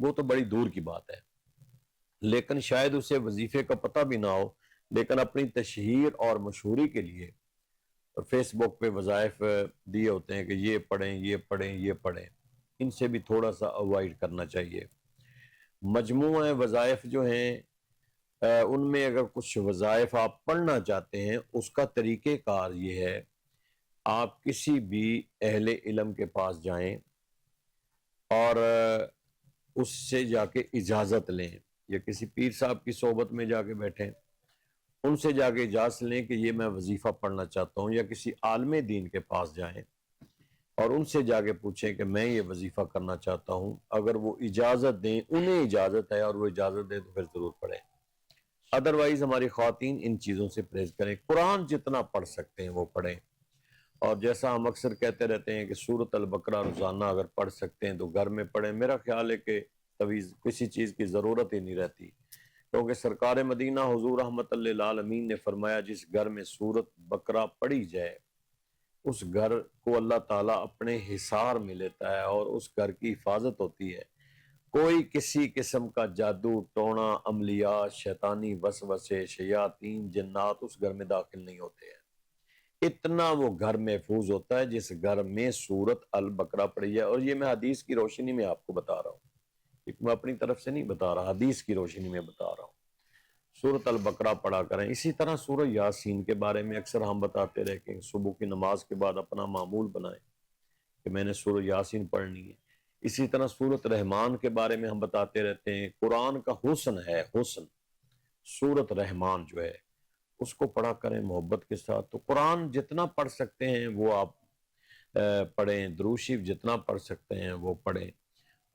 وہ تو بڑی دور کی بات ہے، لیکن شاید اسے وظیفے کا پتہ بھی نہ ہو، لیکن اپنی تشہیر اور مشہوری کے لیے فیس بک پہ وظائف دیے ہوتے ہیں کہ یہ پڑھیں یہ پڑھیں یہ پڑھیں، ان سے بھی تھوڑا سا اوائڈ کرنا چاہیے۔ مجموعہ وظائف جو ہیں ان میں اگر کچھ وظائف آپ پڑھنا چاہتے ہیں، اس کا طریقہ کار یہ ہے، آپ کسی بھی اہل علم کے پاس جائیں اور اس سے جا کے اجازت لیں، یا کسی پیر صاحب کی صحبت میں جا کے بیٹھیں، ان سے جا کے اجازت لیں کہ یہ میں وظیفہ پڑھنا چاہتا ہوں، یا کسی عالم دین کے پاس جائیں اور ان سے جا کے پوچھیں کہ میں یہ وظیفہ کرنا چاہتا ہوں، اگر وہ اجازت دیں، انہیں اجازت ہے اور وہ اجازت دیں تو پھر ضرور پڑھیں، ادروائز ہماری خواتین ان چیزوں سے پرہیز کریں۔ قرآن جتنا پڑھ سکتے ہیں وہ پڑھیں، اور جیسا ہم اکثر کہتے رہتے ہیں کہ سورۃ البقرہ روزانہ اگر پڑھ سکتے ہیں تو گھر میں پڑھیں، میرا خیال ہے کہ تویز کسی چیز کی ضرورت ہی نہیں رہتی، کیونکہ سرکار مدینہ حضور رحمت اللہ للعالمین نے فرمایا جس گھر میں سورۃ بقرہ پڑھی جائے اس گھر کو اللہ تعالیٰ اپنے حصار میں لیتا ہے اور اس گھر کی حفاظت ہوتی ہے، کوئی کسی قسم کا جادو ٹونا عملیات شیطانی وسوسے شیاطین جنات اس گھر میں داخل نہیں ہوتے ہیں، اتنا وہ گھر محفوظ ہوتا ہے جس گھر میں سورۃ البقرہ پڑھی ہے۔ اور یہ میں حدیث کی روشنی میں آپ کو بتا رہا ہوں، میں اپنی طرف سے نہیں بتا رہا، حدیث کی روشنی میں بتا رہا ہوں، سورۃ البقرہ پڑھا کریں۔ اسی طرح سورہ یاسین کے بارے میں اکثر ہم بتاتے رہے کہ صبح کی نماز کے بعد اپنا معمول بنائیں کہ میں نے سورہ یاسین پڑھنی ہے۔ اسی طرح سورۃ رحمان کے بارے میں ہم بتاتے رہتے ہیں، قرآن کا حسن ہے، حسن سورۃ رحمان جو ہے اس کو پڑھا کریں محبت کے ساتھ۔ تو قرآن جتنا پڑھ سکتے ہیں وہ آپ پڑھیں، درود شریف جتنا پڑھ سکتے ہیں وہ پڑھیں،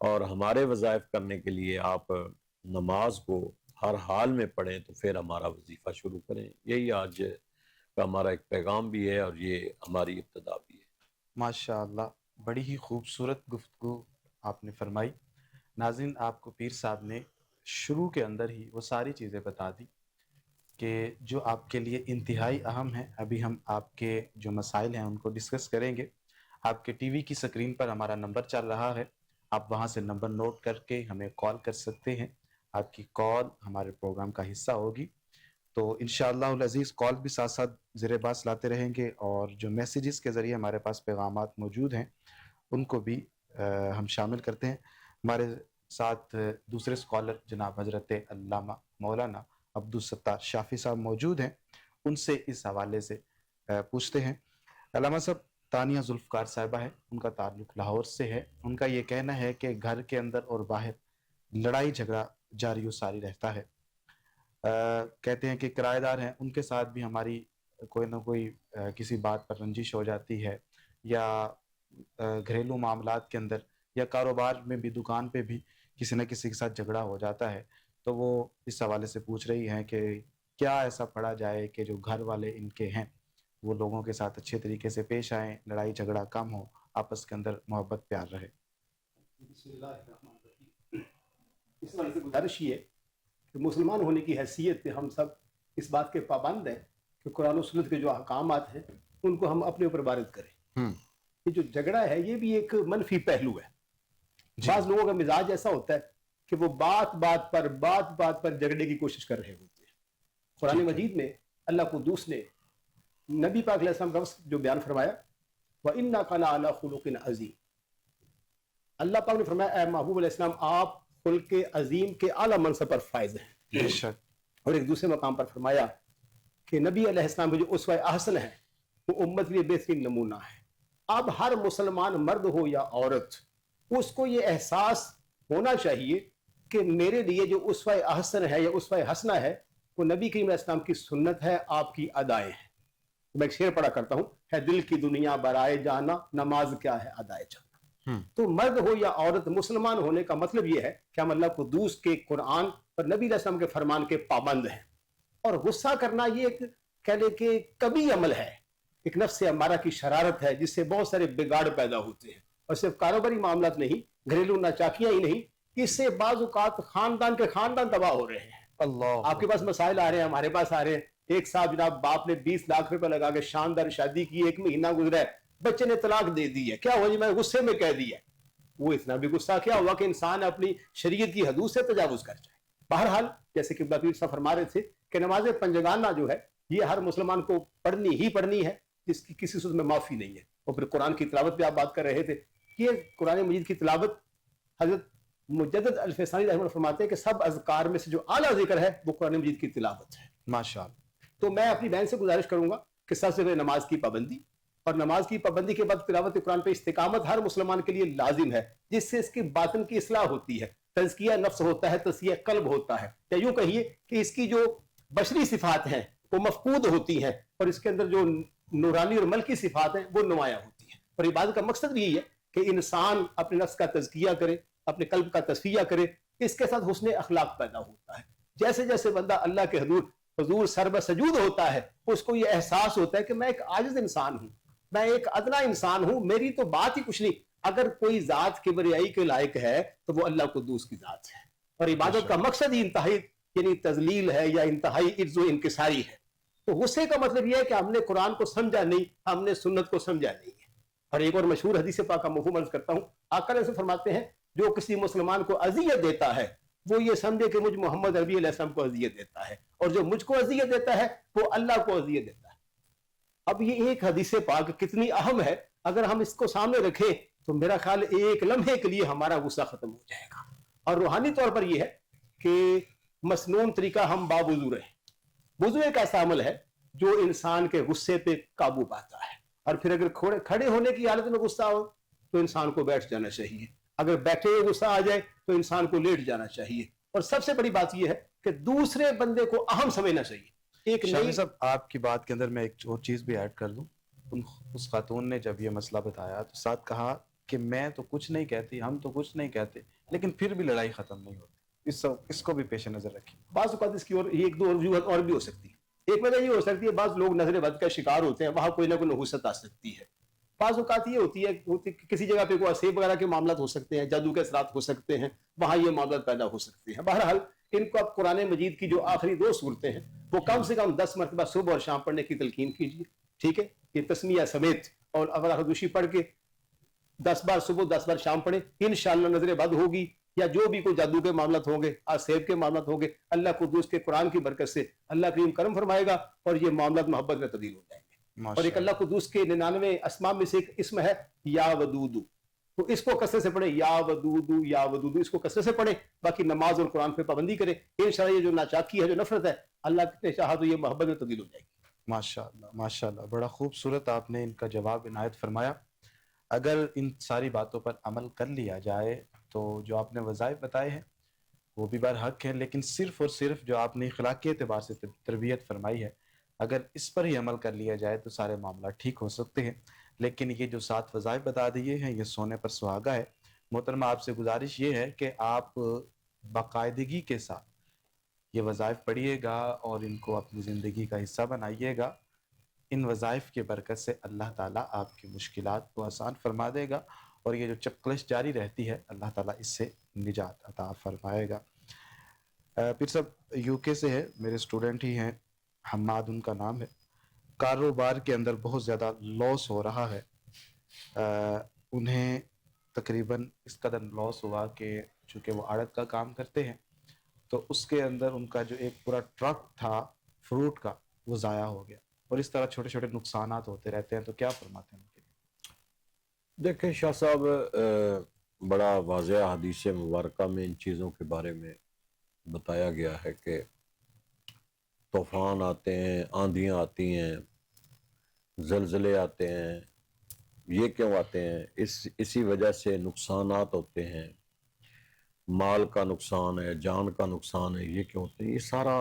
اور ہمارے وظائف کرنے کے لیے آپ نماز کو ہر حال میں پڑھیں، تو پھر ہمارا وظیفہ شروع کریں۔ یہی آج کا ہمارا ایک پیغام بھی ہے اور یہ ہماری ابتدا بھی ہے۔ ماشاء اللہ، بڑی ہی خوبصورت گفتگو آپ نے فرمائی۔ ناظرین، آپ کو پیر صاحب نے شروع کے اندر ہی وہ ساری چیزیں بتا دی کہ جو آپ کے لیے انتہائی اہم ہیں۔ ابھی ہم آپ کے جو مسائل ہیں ان کو ڈسکس کریں گے۔ آپ کے ٹی وی کی سکرین پر ہمارا نمبر چل رہا ہے، آپ وہاں سے نمبر نوٹ کر کے ہمیں کال کر سکتے ہیں، آپ کی کال ہمارے پروگرام کا حصہ ہوگی۔ تو انشاءاللہ العزیز کال بھی ساتھ ساتھ زیر باس لاتے رہیں گے، اور جو میسیجز کے ذریعے ہمارے پاس پیغامات موجود ہیں ان کو بھی ہم شامل کرتے ہیں۔ ہمارے ساتھ دوسرے اسکالر جناب حضرت علامہ مولانا عبدالستار شافی صاحب موجود ہیں، ان سے اس حوالے سے پوچھتے ہیں۔ علامہ صاحب، تانیہ ذوالفقار صاحبہ ہے، ان کا تعلق لاہور سے ہے۔ ان کا یہ کہنا ہے کہ گھر کے اندر اور باہر لڑائی جھگڑا جاری و ساری رہتا ہے۔ کہتے ہیں کہ کرایہ دار ہیں، ان کے ساتھ بھی ہماری کوئی نہ کوئی کسی بات پر رنجش ہو جاتی ہے، یا گھریلو معاملات کے اندر یا کاروبار میں بھی، دکان پہ بھی کسی نہ کسی کے ساتھ جھگڑا ہو جاتا ہے۔ تو وہ اس حوالے سے پوچھ رہی ہیں کہ کیا ایسا پڑھا جائے کہ جو گھر والے ان کے ہیں وہ لوگوں کے ساتھ اچھے طریقے سے پیش آئیں، لڑائی جھگڑا کم ہو، آپس کے اندر محبت پیار رہے۔ بسم اللہ الرحمن الرحیم۔ اس والے سے گزارش یہ ہے کہ مسلمان ہونے کی حیثیت پہ ہم سب اس بات کے پابند ہیں کہ قرآن و سنت کے جو احکامات ہیں ان کو ہم اپنے اوپر وارد کریں۔ یہ جو جھگڑا ہے یہ بھی ایک منفی پہلو ہے۔ بعض لوگوں کا مزاج ایسا ہوتا ہے کہ وہ بات بات پر جھگڑے کی کوشش کر رہے ہوتے ہیں۔ قرآن مجید میں اللہ قدوس نے نبی پاک علیہ السلام کا جو بیان فرمایا، وَإِنَّكَ لَعَلَىٰ خُلُقٍ عَظِيمٍ، اللہ پاک نے فرمایا اے محبوب علیہ السلام آپ خلق عظیم کے اعلیٰ منصب پر فائز ہیں۔ بے شک۔ اور ایک دوسرے مقام پر فرمایا کہ نبی علیہ السلام کے جو اسوہ احسن ہے وہ امت کے لیے بہترین نمونہ ہے۔ اب ہر مسلمان مرد ہو یا عورت، اس کو یہ احساس ہونا چاہیے کہ میرے لیے جو اسوہ احسن ہے یا اسوہ حسنہ ہے وہ نبی کریم علیہ السلام کی سنت ہے، آپ کی ادائیں ہیں۔ میں ایک شعر پڑھا کرتا ہوں، ہے دل کی دنیا برائے جانا، نماز کیا ہے ادائے جانا۔ تو مرد ہو یا عورت، مسلمان ہونے کا مطلب یہ ہے کہ ہم اللہ قدوس کے قرآن اور نبی علیہ السلام کے فرمان کے پابند ہیں۔ اور غصہ کرنا یہ ایک کہہ لے کہ کبھی عمل ہے، ایک نفس امارہ کی شرارت ہے جس سے بہت سارے بگاڑ پیدا ہوتے ہیں، اور صرف کاروباری معاملات نہیں، گھریلو ناچاکیاں ہی نہیں، اس سے بعض اوقات خاندان کے خاندان تباہ ہو رہے ہیں۔ اللہ، آپ کے پاس مسائل آ رہے ہیں، ہمارے پاس آ رہے ہیں۔ ایک صاحب جناب باپ نے 20 لاکھ روپے لگا کے شاندار شادی کی، 1 مہینہ گزرا ہے، بچے نے طلاق دے دی ہے۔ کیا ہو جی، میں غصے میں کہہ دیا وہ اتنا بھی غصہ کیا ہوا کہ انسان اپنی شریعت کی حدود سے تجاوز کر جائے. بہرحال جیسے کہ پیر صاحب فرما رہے تھے کہ نماز پنجگانہ جو ہے یہ ہر مسلمان کو پڑھنی ہی پڑھنی ہے، جس کی کسی صورت میں معافی نہیں ہے. اور پھر قرآن کی تلاوت پہ آپ بات کر رہے تھے، یہ قرآن مجید کی تلاوت حضرت مجدد الفسانی رحمہ اللہ فرماتے ہیں کہ سب اذکار میں سے جو اعلیٰ ذکر ہے وہ قرآن مجید کی تلاوت ہے. ماشاءاللہ. تو میں اپنی بہن سے گزارش کروں گا کہ سب سے پہلے نماز کی پابندی، اور نماز کی پابندی کے بعد تلاوت قرآن پہ استقامت ہر مسلمان کے لیے لازم ہے، جس سے اس کی باطن کی اصلاح ہوتی ہے، تزکیہ نفس ہوتا ہے، تزکیہ قلب ہوتا ہے، یا یوں کہیے کہ اس کی جو بشری صفات ہیں وہ مفقود ہوتی ہیں، اور اس کے اندر جو نورانی اور ملکی صفات ہیں وہ نمایاں ہوتی ہیں. اور عبادت کا مقصد بھی یہی ہے کہ انسان اپنے نفس کا تزکیہ کرے، اپنے قلب کا تصفیہ کرے، اس کے ساتھ حسن اخلاق پیدا ہوتا ہے. جیسے جیسے بندہ اللہ کے حضور سر سجود ہوتا ہے، اس کو یہ احساس ہوتا ہے کہ میں ایک عاجز انسان ہوں، میں ایک ادنا انسان ہوں، میری تو بات ہی کچھ نہیں. اگر کوئی ذات کبریائی کے لائق ہے تو وہ اللہ قدوس کی ذات ہے. اور عبادت کا مقصد ہی انتہائی یعنی تذلیل ہے یا انتہائی عجز و انکساری ہے. تو غصے کا مطلب یہ ہے کہ ہم نے قرآن کو سمجھا نہیں، ہم نے سنت کو سمجھا نہیں ہے. اور ایک اور مشہور حدیث پاک کا مفہوم عرض کرتا ہوں. آقا علیہ السلام فرماتے ہیں جو کسی مسلمان کو اذیت دیتا ہے وہ یہ سمجھے کہ مجھ محمد عربی علیہ السلام کو اذیت دیتا ہے، اور جو مجھ کو اذیت دیتا ہے وہ اللہ کو اذیت دیتا ہے. اب یہ ایک حدیث پاک کتنی اہم ہے، اگر ہم اس کو سامنے رکھیں تو میرا خیال ایک لمحے کے لیے ہمارا غصہ ختم ہو جائے گا. اور روحانی طور پر یہ ہے کہ مسنون طریقہ ہم باوضو رہیں. وضو ایک ایسا عمل ہے جو انسان کے غصے پہ قابو پاتا ہے. اور پھر اگر کھڑے ہونے کی حالت میں غصہ ہو تو انسان کو بیٹھ جانا چاہیے، اگر بیٹھے ہوئے غصہ آ جائے تو انسان کو لیٹ جانا چاہیے. اور سب سے بڑی بات یہ ہے کہ دوسرے بندے کو اہم سمجھنا چاہیے. ایک شامی نئی صاحب آپ کی بات کے اندر میں ایک اور چیز بھی ایڈ کر دوں. اس خاتون نے جب یہ مسئلہ بتایا تو ساتھ کہا کہ میں تو کچھ نہیں کہتی، ہم تو کچھ نہیں کہتے، لیکن پھر بھی لڑائی ختم نہیں ہوتی. اس کو بھی پیش نظر رکھیں. بعض اوقات اس کی اور ایک دو وجوہات اور بھی ہو سکتی ہے. ایک وجہ یہ ہو سکتی ہے بعض لوگ نظر بد کا شکار ہوتے ہیں، وہاں کوئی نہ کوئی نحوست آ سکتی ہے. بعض اوقات یہ ہوتی ہے کہ کسی جگہ پہ کوئی اسیب وغیرہ کے معاملات ہو سکتے ہیں، جادو کے اثرات ہو سکتے ہیں، وہاں یہ معاملات پیدا ہو سکتے ہیں. بہرحال ان کو اب قرآن مجید کی جو آخری 2 صورتیں ہیں وہ کم سے کم 10 مرتبہ صبح اور شام پڑھنے کی تلقین کیجیے. ٹھیک ہے، یہ تسمیہ سمیت. اور اگر خودکشی پڑھ کے 10 بار صبح 10 بار شام پڑھیں، انشاءاللہ نظر بد ہوگی، یا جو بھی کوئی جادو کے معاملات ہوں گے، آسیب کے معاملات ہوں گے، اللہ قدوس کے قرآن کی برکت سے اللہ کریم کرم فرمائے گا اور یہ معاملات محبت میں تبدیل ہو جائیں گے. اور ایک اللہ قدوس کے 99 اسماء میں سے ایک اسم ہے یا ودودو، تو اس کو کثرت سے پڑھیں، یا ودودو یا ودودو، اس کو کثرت سے پڑھیں. باقی نماز اور قرآن پہ پابندی کریں. انشاءاللہ یہ جو ناچاکی ہے، جو نفرت ہے، اللہ نے چاہا تو یہ محبت میں تبدیل ہو جائے گی. ماشاءاللہ ماشاءاللہ، بڑا خوبصورت آپ نے ان کا جواب عنایت فرمایا. اگر ان ساری باتوں پر عمل کر لیا جائے تو جو آپ نے وظائف بتائے ہیں وہ بھی برحق ہیں، لیکن صرف اور صرف جو آپ نے اخلاقی اعتبار سے تربیت فرمائی ہے، اگر اس پر ہی عمل کر لیا جائے تو سارے معاملات ٹھیک ہو سکتے ہیں. لیکن یہ جو 7 وظائف بتا دیے ہیں یہ سونے پر سہاگا ہے. محترمہ آپ سے گزارش یہ ہے کہ آپ باقاعدگی کے ساتھ یہ وظائف پڑھیے گا اور ان کو اپنی زندگی کا حصہ بنائیے گا. ان وظائف کی برکت سے اللہ تعالیٰ آپ کی مشکلات کو آسان فرما دے گا، اور یہ جو چپکلش جاری رہتی ہے اللہ تعالیٰ اس سے نجات عطا فرمائے گا. پھر سب یو کے سے ہے، میرے اسٹوڈنٹ ہی ہیں، حماد ان کا نام ہے. کاروبار کے اندر بہت زیادہ لاس ہو رہا ہے. انہیں تقریباً اس قدر لاس ہوا کہ چونکہ وہ آڑت کا کام کرتے ہیں تو اس کے اندر ان کا جو ایک پورا ٹرک تھا فروٹ کا وہ ضائع ہو گیا، اور اس طرح چھوٹے چھوٹے نقصانات ہوتے رہتے ہیں. تو کیا فرماتے ہیں ان کے لیے؟ دیکھیں شاہ صاحب، بڑا واضح حدیث مبارکہ میں ان چیزوں کے بارے میں بتایا گیا ہے کہ طوفان آتے ہیں، آندھیاں آتی ہیں، زلزلے آتے ہیں. یہ کیوں آتے ہیں؟ اسی وجہ سے نقصانات ہوتے ہیں. مال کا نقصان ہے، جان کا نقصان ہے. یہ کیوں ہوتے ہیں؟ یہ سارا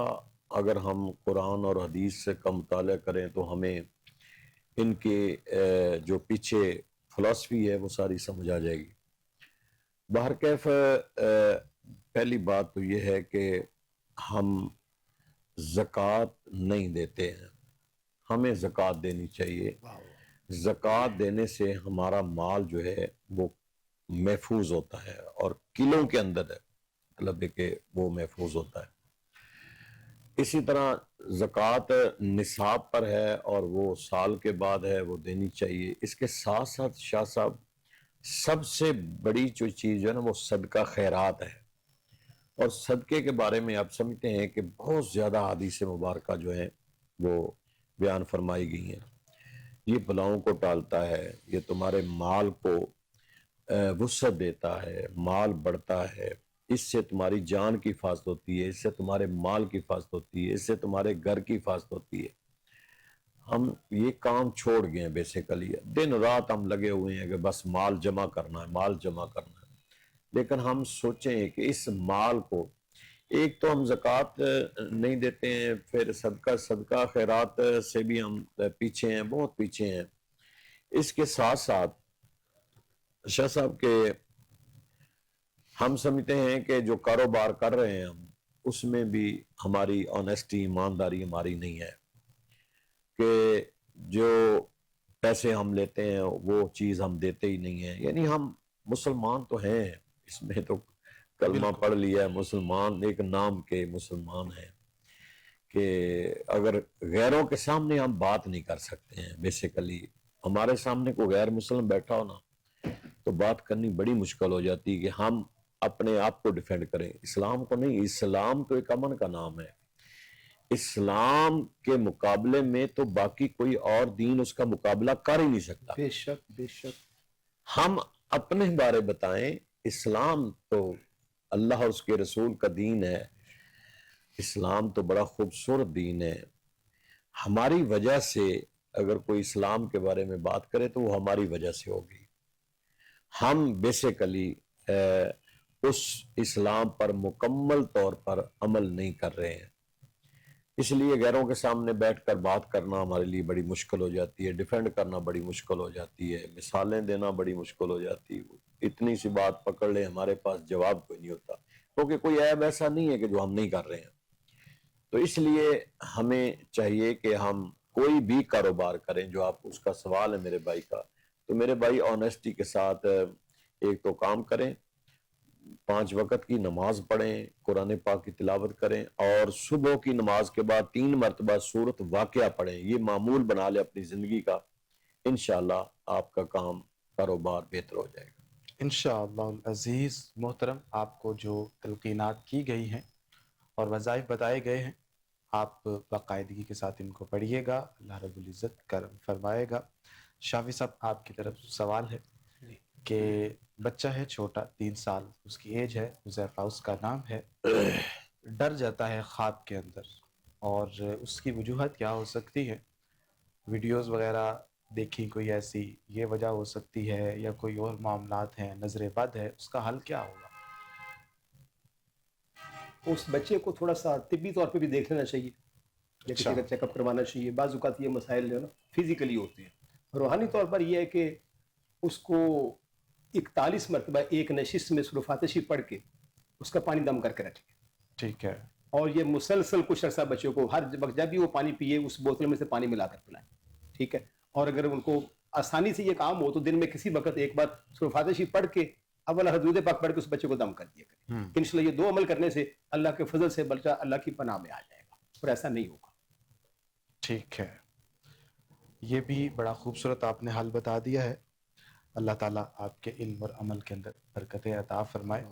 اگر ہم قرآن اور حدیث کا مطالعہ کریں تو ہمیں ان کے جو پیچھے فلسفی ہے وہ ساری سمجھ آ جائے گی. بہرکیف پہلی بات تو یہ ہے کہ ہم زکوٰۃ نہیں دیتے ہیں. ہمیں زکوٰۃ دینی چاہیے. زکوٰۃ دینے سے ہمارا مال جو ہے وہ محفوظ ہوتا ہے، اور کلوں کے اندر ہے، مطلب ہے کہ وہ محفوظ ہوتا ہے. اسی طرح زکوٰۃ نصاب پر ہے اور وہ سال کے بعد ہے، وہ دینی چاہیے. اس کے ساتھ ساتھ شاہ صاحب سب سے بڑی جو چیز جو ہے نا وہ صدقہ خیرات ہے. اور صدقے کے بارے میں آپ سمجھتے ہیں کہ بہت زیادہ حدیث مبارکہ جو ہیں وہ بیان فرمائی گئی ہیں. یہ بلاؤں کو ٹالتا ہے، یہ تمہارے مال کو وسعت دیتا ہے، مال بڑھتا ہے، اس سے تمہاری جان کی حفاظت ہوتی ہے، اس سے تمہارے مال کی حفاظت ہوتی ہے، اس سے تمہارے گھر کی حفاظت ہوتی ہے. ہم یہ کام چھوڑ گئے ہیں بیسیکلی، دن رات ہم لگے ہوئے ہیں کہ بس مال جمع کرنا ہے، مال جمع کرنا ہے. لیکن ہم سوچیں کہ اس مال کو، ایک تو ہم زکوٰۃ نہیں دیتے ہیں، پھر صدقہ خیرات سے بھی ہم پیچھے ہیں، بہت پیچھے ہیں. اس کے ساتھ ساتھ شاہ صاحب کے ہم سمجھتے ہیں کہ جو کاروبار کر رہے ہیں ہم، اس میں بھی ہماری آنیسٹی، ایمانداری ہماری نہیں ہے کہ جو پیسے ہم لیتے ہیں وہ چیز ہم دیتے ہی نہیں ہیں. یعنی ہم مسلمان تو ہیں، اس میں تو کلمہ بالکل پڑھ لیا ہے، مسلمان ایک نام کے مسلمان ہیں، کہ اگر غیروں کے سامنے ہم بات نہیں کر سکتے ہیں. بیسیکلی ہمارے سامنے کوئی غیر مسلم بیٹھا ہو نا تو بات کرنی بڑی مشکل ہو جاتی ہے کہ ہم اپنے آپ کو ڈیفینڈ کریں. اسلام کو نہیں، اسلام تو ایک امن کا نام ہے. اسلام کے مقابلے میں تو باقی کوئی اور دین اس کا مقابلہ کر ہی نہیں سکتا. بے شک بے شک. ہم اپنے بارے بتائیں، اسلام تو اللہ اور اس کے رسول کا دین ہے. اسلام تو بڑا خوبصورت دین ہے. ہماری وجہ سے اگر کوئی اسلام کے بارے میں بات کرے تو وہ ہماری وجہ سے ہوگی. ہم بیسیکلی اس اسلام پر مکمل طور پر عمل نہیں کر رہے ہیں. اس لیے غیروں کے سامنے بیٹھ کر بات کرنا ہمارے لیے بڑی مشکل ہو جاتی ہے، ڈیفینڈ کرنا بڑی مشکل ہو جاتی ہے، مثالیں دینا بڑی مشکل ہو جاتی ہے. اتنی سی بات پکڑ لیں، ہمارے پاس جواب کوئی نہیں ہوتا، کیونکہ کوئی عیب ایسا نہیں ہے کہ جو ہم نہیں کر رہے ہیں. تو اس لیے ہمیں چاہیے کہ ہم کوئی بھی کاروبار کریں. جو آپ اس کا سوال ہے میرے بھائی کا، تو میرے بھائی آنیسٹی کے ساتھ ایک تو کام کریں، 5 وقت کی نماز پڑھیں، قرآن پاک کی تلاوت کریں، اور صبح کی نماز کے بعد 3 مرتبہ سورۃ واقعہ پڑھیں. یہ معمول بنا لیں اپنی زندگی کا، انشاءاللہ آپ کا کام کاروبار بہتر ہو جائے گا. انشاءاللہ العزیز. محترم، آپ کو جو تلقینات کی گئی ہیں اور وظائف بتائے گئے ہیں، آپ باقاعدگی کے ساتھ ان کو پڑھیے گا، اللہ رب العزت کرم فرمائے گا. شافی صاحب، آپ کی طرف سوال ہے کہ بچہ ہے چھوٹا، 3 سال اس کی ایج ہے، حذیفہ اس کا نام ہے، ڈر جاتا ہے خواب کے اندر، اور اس کی وجوہات کیا ہو سکتی ہے؟ ویڈیوز وغیرہ دیکھی کوئی ایسی، یہ وجہ ہو سکتی ہے، یا کوئی اور معاملات ہیں، نظر بد ہے، اس کا حل کیا ہوگا؟ اس بچے کو تھوڑا سا طبی طور پہ بھی دیکھ لینا چاہیے، یا اچھا. کسی کا چیک اپ کروانا چاہیے. بعض اوقات یہ مسائل جو ہے نا فزیکلی ہوتے ہیں. روحانی طور پر یہ ہے کہ اس کو 41 مرتبہ ایک نشست میں سورۃ فاتحہ پڑھ کے اس کا پانی دم کر کے رکھیں. ٹھیک ہے. اور یہ مسلسل کچھ عرصہ بچوں کو ہر وقت جب بھی وہ پانی پیے اس بوتل میں سے پانی ملا کر پلائیں. ٹھیک ہے. اور اگر ان کو آسانی سے یہ کام ہو تو دن میں کسی وقت ایک بار سورۃ فاتحہ پڑھ کے اول حدود پاک پڑھ کے اس بچے کو دم کر دیا کریں. انشاءاللہ یہ 2 عمل کرنے سے اللہ کے فضل سے بچہ اللہ کی پناہ میں آ جائے گا، اور ایسا نہیں ہوگا. ٹھیک ہے. یہ بھی بڑا خوبصورت آپ نے حل بتا دیا ہے. اللہ تعالیٰ آپ کے علم اور عمل کے اندر برکت عطا فرمائے.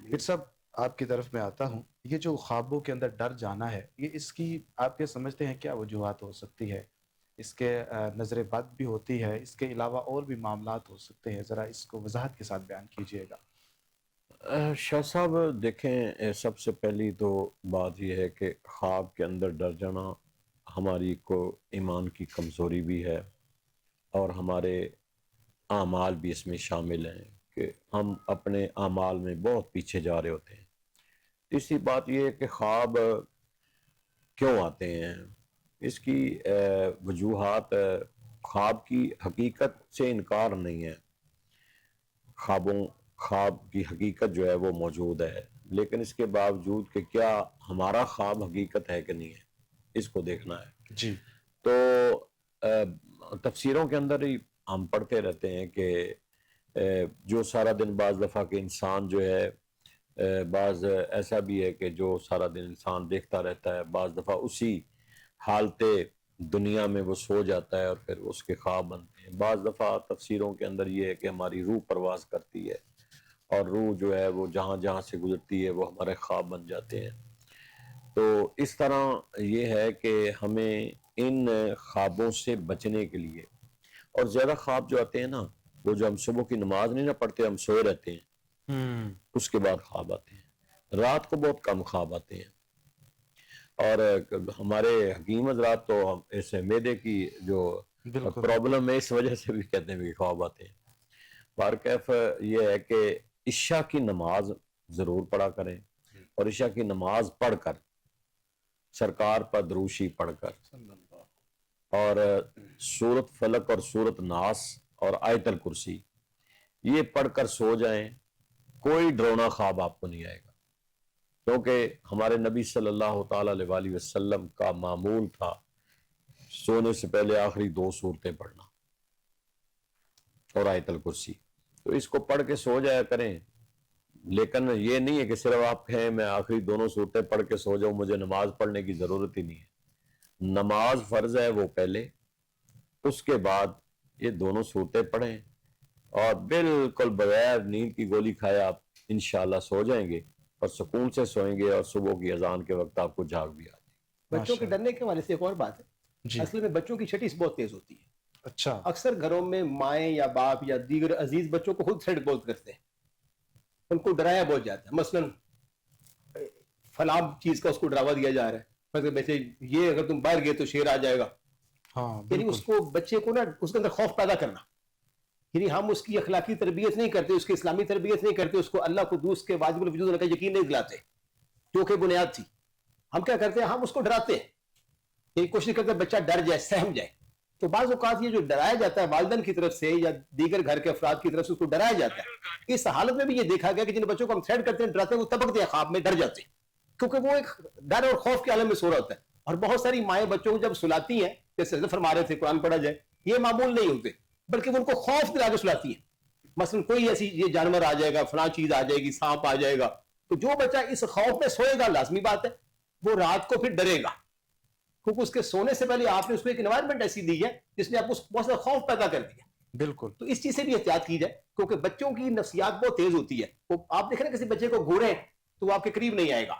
پھر صاحب آپ کی طرف میں آتا ہوں. یہ جو خوابوں کے اندر ڈر جانا ہے، یہ اس کی آپ کیا سمجھتے ہیں کیا وجوہات ہو سکتی ہے؟ اس کے نظر بد بھی ہوتی ہے، اس کے علاوہ اور بھی معاملات ہو سکتے ہیں، ذرا اس کو وضاحت کے ساتھ بیان کیجیے گا. شاہ صاحب دیکھیں، سب سے پہلی تو بات یہ ہے کہ خواب کے اندر ڈر جانا ہماری کو ایمان کی کمزوری بھی ہے، اور ہمارے اعمال بھی اس میں شامل ہیں کہ ہم اپنے اعمال میں بہت پیچھے جا رہے ہوتے ہیں. تیسری بات یہ ہے کہ خواب کیوں آتے ہیں، اس کی وجوہات، خواب کی حقیقت سے انکار نہیں ہے. خواب کی حقیقت جو ہے وہ موجود ہے، لیکن اس کے باوجود کہ کیا ہمارا خواب حقیقت ہے کہ نہیں ہے، اس کو دیکھنا ہے. جی. تو تفسیروں کے اندر ہی ہم پڑھتے رہتے ہیں کہ جو سارا دن، بعض دفعہ کہ انسان جو ہے، بعض ایسا بھی ہے کہ جو سارا دن انسان دیکھتا رہتا ہے، بعض دفعہ اسی حالت دنیا میں وہ سو جاتا ہے اور پھر اس کے خواب بنتے ہیں. ہیں. بعض دفعہ تفسیروں کے اندر یہ ہے کہ ہماری روح پرواز کرتی ہے اور روح جو ہے وہ جہاں جہاں سے گزرتی ہے وہ ہمارے خواب بن جاتے ہیں. تو اس طرح یہ ہے کہ ہمیں ان خوابوں سے بچنے کے لیے، اور زیادہ خواب جو آتے ہیں نا، وہ جو ہم صبح کی نماز نہیں نہ پڑھتے، ہم سوئے رہتے ہیں، اس کے بعد خواب آتے ہیں. رات کو بہت کم خواب آتے ہیں. اور ہمارے حکیم حضرات تو ایسے معدے کی جو بالکل پرابلم ہے اس وجہ سے بھی کہتے ہیں کہ خواب آتے ہیں. بارکیف یہ ہے کہ عشاء کی نماز ضرور پڑھا کریں، اور عشاء کی نماز پڑھ کر سرکار پر دروشی پڑھ کر اور سورت فلق اور سورت ناس اور آیت الکرسی یہ پڑھ کر سو جائیں. کوئی ڈرونا خواب آپ کو نہیں آئے گا، کیونکہ ہمارے نبی صلی اللہ تعالی علیہ وآلہ وسلم کا معمول تھا سونے سے پہلے آخری 2 سورتیں پڑھنا اور آیت الکرسی. تو اس کو پڑھ کے سو جایا کریں. لیکن یہ نہیں ہے کہ صرف آپ کہیں میں آخری 2 صورتیں پڑھ کے سو جاؤں، مجھے نماز پڑھنے کی ضرورت ہی نہیں ہے. نماز فرض ہے وہ پہلے، اس کے بعد یہ 2 صورتیں پڑھیں اور بالکل بغیر نیند کی گولی کھائے آپ انشاءاللہ سو جائیں گے اور سکون سے سوئیں گے، اور صبح کی اذان کے وقت آپ کو جھاگ بھی آ جائے. بچوں کے ڈرنے کے حوالے سے ایک اور بات ہے. جی اصل میں بچوں کی چھٹیس بہت تیز ہوتی ہے. اچھا اکثر گھروں میں مائیں یا باپ یا دیگر عزیز بچوں کو خود تھریٹ بہت کرتے ہیں، ان کو ڈرایا بہت جاتا ہے. مثلا فلاں چیز کا اس کو ڈراوا دیا جا رہا ہے، مطلب بیٹے یہ اگر تم باہر گئے تو شیر آ جائے گا. ہاں یعنی بالکل اس کو بچے کو نا اس کے اندر خوف پیدا کرنا. یعنی ہم اس کی اخلاقی تربیت نہیں کرتے، اس کی اسلامی تربیت نہیں کرتے، اس کو اللہ قدوس کے واجب الوجود ہونے کا یقین نہیں دلاتے جو کہ بنیاد تھی. ہم کیا کرتے ہیں، ہم اس کو ڈراتے ہیں، یعنی کوشش کرتے ہیں بچہ ڈر جائے، سہم جائے. تو بعض اوقات یہ جو ڈرایا جاتا ہے والدین کی طرف سے یا دیگر گھر کے افراد کی طرف سے اس کو ڈرایا جاتا ہے، اس حالت میں بھی یہ دیکھا گیا کہ جن بچوں کو ہم تھریٹ کرتے ہیں، ڈراتے ہیں، وہ تبکتے ہیں، خواب میں ڈر جاتے ہیں، کیونکہ وہ ایک ڈر اور خوف کے عالم میں سو رہا ہوتا ہے. اور بہت ساری مائیں بچوں کو جب سلاتی ہیں، جیسے حضرت فرما رہے تھے قرآن پڑھا جائے، یہ معمول نہیں ہوتے، بلکہ وہ ان کو خوف دلا کے سلاتی ہیں. مثلا کوئی ایسی یہ جانور آ جائے گا، فلاں چیز آ جائے گی، سانپ آ جائے گا، تو جو بچہ اس خوف میں سوئے گا لازمی بات ہے وہ رات کو پھر ڈرے گا، کیونکہ اس کے سونے سے پہلے آپ نے اس کو ایک انوائرمنٹ ایسی دی ہے جس نے آپ کو بہت زیادہ خوف پیدا کر دیا. بالکل تو اس چیز سے بھی احتیاط کی جائے، کیونکہ بچوں کی نفسیات بہت تیز ہوتی ہے. وہ آپ دیکھ رہے ہیں کسی بچے کو گھوریں تو وہ آپ کے قریب نہیں آئے گا.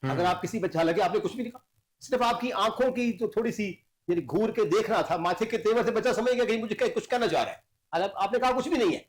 اگر آپ کسی بچہ لگے آپ نے کچھ بھی لکھا، صرف آپ کی آنکھوں کی جو تھوڑی سی یعنی گھور کے دیکھنا تھا، ماتھے کے تیور سے بچہ سمجھ گیا کہ مجھے کچھ کہنا چاہ رہا ہے. اگر آپ نے کہا کچھ بھی نہیں ہے،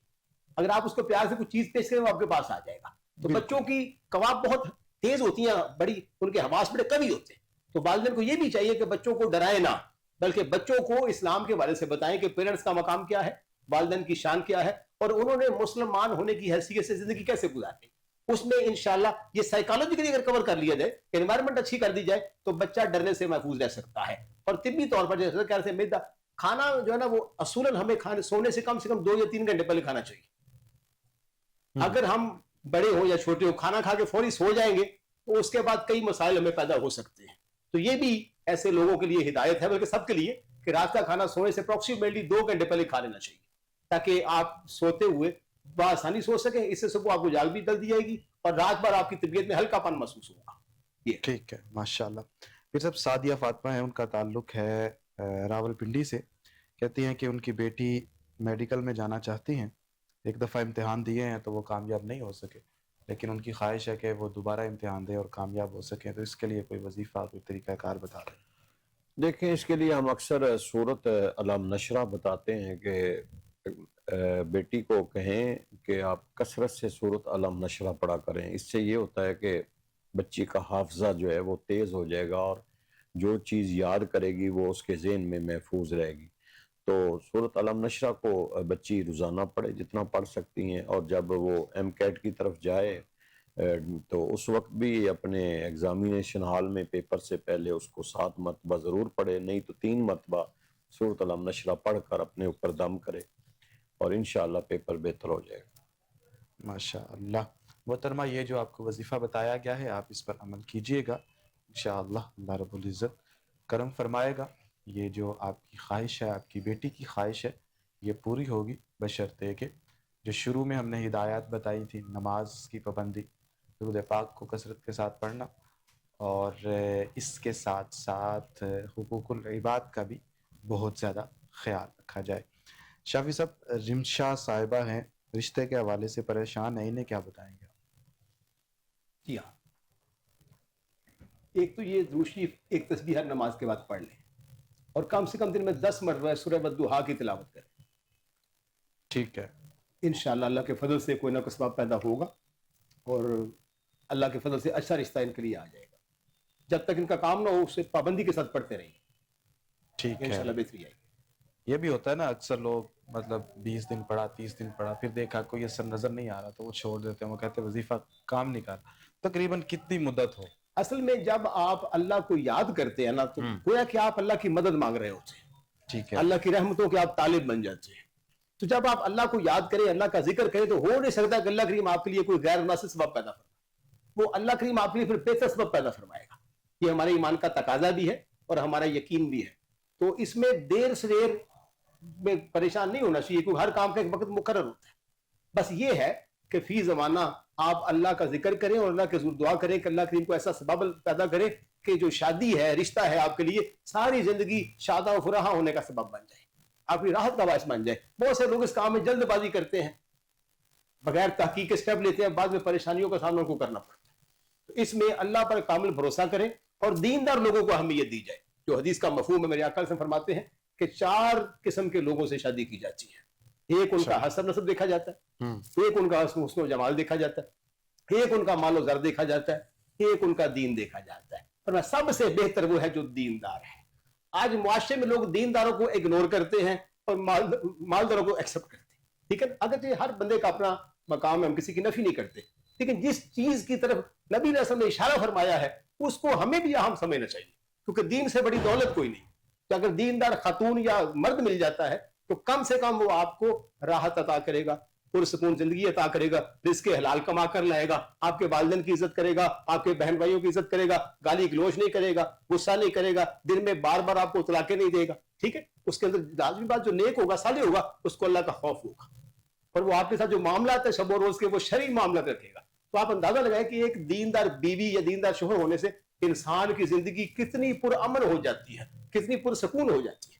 اگر آپ اس کو پیار سے کچھ چیز پیش کریں وہ آپ کے پاس آ جائے گا. تو بچوں کی قواب بہت تیز ہوتی ہیں، بڑی ان کے حواس بڑے قوی ہوتے ہیں. تو والدین کو یہ بھی چاہیے کہ بچوں کو ڈرائیں نہ، بلکہ بچوں کو اسلام کے بارے سے بتائیں کہ پیرنٹس کا مقام کیا ہے، والدین کی شان کیا ہے، اور انہوں نے مسلمان ہونے کی حیثیت سے زندگی کیسے گزارنی. اس میں انشاءاللہ یہ سائیکالوجیکلی اگر کور کر لیا جائے، انوائرمنٹ اچھی کر دی جائے، تو بچہ ڈرنے سے محفوظ رہ سکتا ہے. اور طبی طور پر جیسے کہتے ہیں میدا کھانا جو ہے نا وہ اصولاً ہمیں کھانے سونے سے کم 2 یا 3 گھنٹے پہلے کھانا چاہیے. اگر ہم بڑے ہوں یا چھوٹے ہوں کھانا کھا کے فوری سو جائیں گے تو اس کے بعد کئی مسائل ہمیں پیدا ہو سکتے ہیں. تو یہ بھی ایسے لوگوں کے لیے ہدایت ہے، بلکہ سب کے لیے، کہ رات کا کھانا سونے سے اپروکسیمیٹلی 2 گھنٹے پہلے کھا لینا چاہیے، تاکہ آپ سوتے ہوئے بآسانی سو سکیں. اس سے صبح آپ کو جاگ بھی جلدی آئے گی اور رات بھر آپ کی طبیعت میں ہلکا پن محسوس ہوگا. ٹھیک ہے ماشاءاللہ. پھر صاحب سعدیہ فاطمہ ہے، ان کا تعلق ہے راول پنڈی سے. کہتی ہیں کہ ان کی بیٹی میڈیکل میں جانا چاہتی ہیں، ایک دفعہ امتحان دیے ہیں تو وہ کامیاب نہیں ہو سکے، لیکن ان کی خواہش ہے کہ وہ دوبارہ امتحان دیں اور کامیاب ہو سکیں. تو اس کے لیے کوئی وظیفہ کوئی طریقہ کار بتا دیں. دیکھیں اس کے لیے ہم اکثر سورت علم نشرہ بتاتے ہیں کہ بیٹی کو کہیں کہ آپ کثرت سے سورت علم نشرہ پڑھا کریں. اس سے یہ ہوتا ہے کہ بچی کا حافظہ جو ہے وہ تیز ہو جائے گا اور جو چیز یاد کرے گی وہ اس کے ذہن میں محفوظ رہے گی. تو سورت علم نشرہ کو بچی روزانہ پڑھے جتنا پڑھ سکتی ہیں، اور جب وہ ایم کیٹ کی طرف جائے تو اس وقت بھی اپنے ایگزامینیشن ہال میں پیپر سے پہلے اس کو 7 مرتبہ ضرور پڑھے، نہیں تو 3 مرتبہ سورت علم نشرہ پڑھ کر اپنے اوپر دم کرے، اور انشاءاللہ پیپر بہتر ہو جائے گا. ماشاءاللہ. محترمہ یہ جو آپ کو وظیفہ بتایا گیا ہے آپ اس پر عمل کیجئے گا، انشاءاللہ اللہ رب العزت کرم فرمائے گا. یہ جو آپ کی خواہش ہے، آپ کی بیٹی کی خواہش ہے، یہ پوری ہوگی، بشرطے کہ جو شروع میں ہم نے ہدایات بتائی تھی، نماز کی پابندی، درود پاک کو کثرت کے ساتھ پڑھنا، اور اس کے ساتھ ساتھ حقوق العباد کا بھی بہت زیادہ خیال رکھا جائے. شافی صاحب رمشا صاحبہ ہیں، رشتے کے حوالے سے پریشان ہیں، انہیں کیا بتائیں گے؟ جی ہاں، ایک تو یہ درود شریف ایک تسبیح ہر نماز کے بعد پڑھ لیں اور کم سے کم دن میں 10 مرتبہ سورہ والضحیٰ کی تلاوت کریں. ٹھیک ہے، انشاءاللہ اللہ کے فضل سے کوئی نہ کوئی سبب پیدا ہوگا اور اللہ کے فضل سے اچھا رشتہ ان کے لیے آ جائے گا. جب تک ان کا کام نہ ہو اسے پابندی کے ساتھ پڑھتے رہیں، ٹھیک ہے. انشاءاللہ بہتری آئے گی. یہ بھی ہوتا ہے نا، اکثر لوگ مطلب 20 دن پڑھا، 30 دن پڑھا، پھر دیکھا کوئی اثر نظر نہیں آ رہا تو وہ چھوڑ دیتے ہیں، وہ کہتے ہیں وظیفہ کام نہیں کر رہا. تقریباً کتنی مدت ہو؟ اصل میں جب آپ اللہ کو یاد کرتے ہیں نا تو گویا کہ آپ اللہ کی مدد مانگ رہے ہوتے ہیں، ٹھیک ہے، اللہ کی رحمتوں کے آپ طالب بن جاتے ہیں. تو جب آپ اللہ کو یاد کریں، اللہ کا ذکر کریں، تو ہو نہیں سکتا کہ اللہ کریم آپ کے لیے کوئی غیر مناسب سبب پیدا فرمائے. وہ اللہ کریم آپ کے لیے پھر بہتر سبب پیدا فرمائے گا. یہ ہمارے ایمان کا تقاضا بھی ہے اور ہمارا یقین بھی ہے. تو اس میں دیر سے دیر میں پریشان نہیں ہونا چاہیے، کیونکہ ہر کام کا ایک وقت مقرر ہوتا ہے. بس یہ ہے کہ فی زمانہ آپ اللہ کا ذکر کریں اور اللہ کے حضور دعا کریں کہ اللہ کریم کو ایسا سبب پیدا کرے کہ جو شادی ہے، رشتہ ہے، آپ کے لیے ساری زندگی شادہ و فرحہ ہونے کا سبب بن جائے، آپ کی راحت کا باعث بن جائے. بہت سے لوگ اس کام میں جلد بازی کرتے ہیں، بغیر تحقیق کے سٹیپ لیتے ہیں، بعد میں پریشانیوں کا سامنا کو کرنا پڑتا ہے. تو اس میں اللہ پر کامل بھروسہ کریں اور دیندار لوگوں کو اہمیت دی جائے. جو حدیث کا مفہوم ہے، میرے آقا سے فرماتے ہیں کہ 4 قسم کے لوگوں سے شادی کی جاتی ہے. ایک ان کا حسب نسب دیکھا جاتا ہے، ایک ان کا حسن و جمال دیکھا جاتا ہے، ایک ان کا مال و زر دیکھا جاتا ہے، ایک ان کا دین دیکھا جاتا ہے. اور سب سے بہتر وہ ہے جو دیندار ہے. آج معاشرے میں لوگ دینداروں کو اگنور کرتے ہیں اور مالداروں کو ایکسپٹ کرتے ہیں. ٹھیک ہے، اگرچہ ہر بندے کا اپنا مقام ہے، ہم کسی کی نفی نہیں کرتے، لیکن جس چیز کی طرف نبی علیہ السلام نے اشارہ فرمایا ہے اس کو ہمیں بھی اہم سمجھنا چاہیے، کیونکہ دین سے بڑی دولت کوئی نہیں. کہ اگر دیندار خاتون یا مرد مل جاتا ہے تو کم سے کم وہ آپ کو راحت عطا کرے گا، پرسکون زندگی عطا کرے گا، رزق حلال کما کر لائے گا، آپ کے والدین کی عزت کرے گا، آپ کے بہن بھائیوں کی عزت کرے گا، گالی گلوچ نہیں کرے گا، غصہ نہیں کرے گا، دن میں بار بار آپ کو طلاقیں نہیں دے گا. ٹھیک ہے، اس کے اندر لازمی بات جو نیک ہوگا، صالح ہوگا، اس کو اللہ کا خوف ہوگا، اور وہ آپ کے ساتھ جو معاملات ہے شب و روز کے وہ شرعی معاملات رکھے گا. تو آپ اندازہ لگائیں کہ ایک دیندار بیوی یا دیندار شوہر ہونے سے انسان کی زندگی کتنی پرامن ہو جاتی ہے، کتنی پرسکون ہو جاتی ہے.